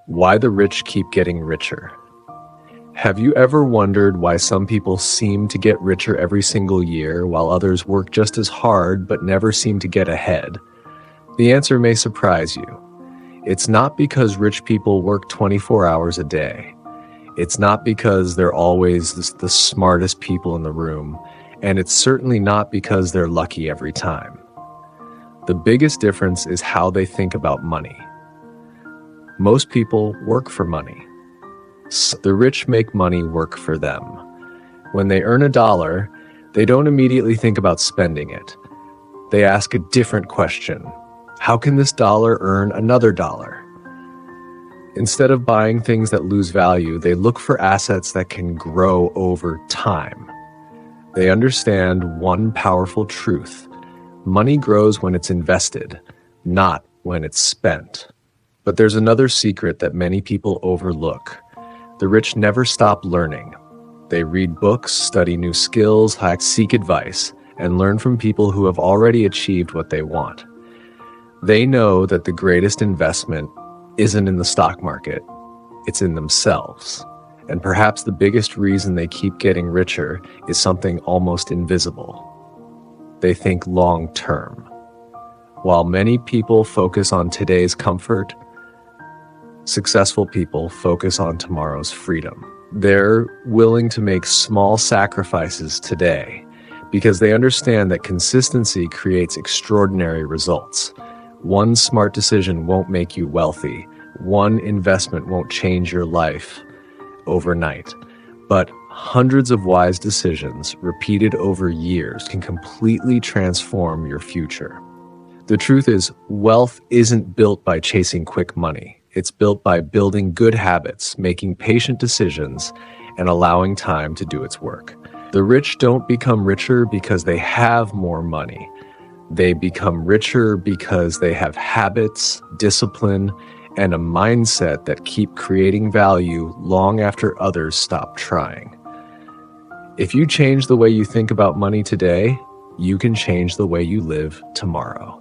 Why the rich keep getting richer. Have you ever wondered why some people seem to get richer every single year while others work just as hard but never seem to get ahead? The answer may surprise you. It's not because rich people work 24 hours a day. It's not because they're always the smartest people in the room, and it's certainly not because they're lucky every time. The biggest difference is how they think about money. Most people work for money. The rich make money work for them. When they earn $1, they don't immediately think about spending it. They ask a different question. How can this dollar earn another dollar? Instead of buying things that lose value, they look for assets that can grow over time. They understand one powerful truth. Money grows when it's invested, not when it's spent. But there's another secret that many people overlook. The rich never stop learning. They read books, study new skills, seek advice, and learn from people who have already achieved what they want. They know that the greatest investment isn't in the stock market, it's in themselves. And perhaps the biggest reason they keep getting richer is something almost invisible. They think long term. While many people focus on today's comfort, successful people focus on tomorrow's freedom. They're willing to make small sacrifices today because they understand that consistency creates extraordinary results. One smart decision won't make you wealthy. One investment won't change your life overnight. But hundreds of wise decisions repeated over years can completely transform your future. The truth is, wealth isn't built by chasing quick money. It's built by building good habits, making patient decisions, and allowing time to do its work. The rich don't become richer because they have more money. They become richer because they have habits, discipline, and a mindset that keep creating value long after others stop trying. If you change the way you think about money today, you can change the way you live tomorrow.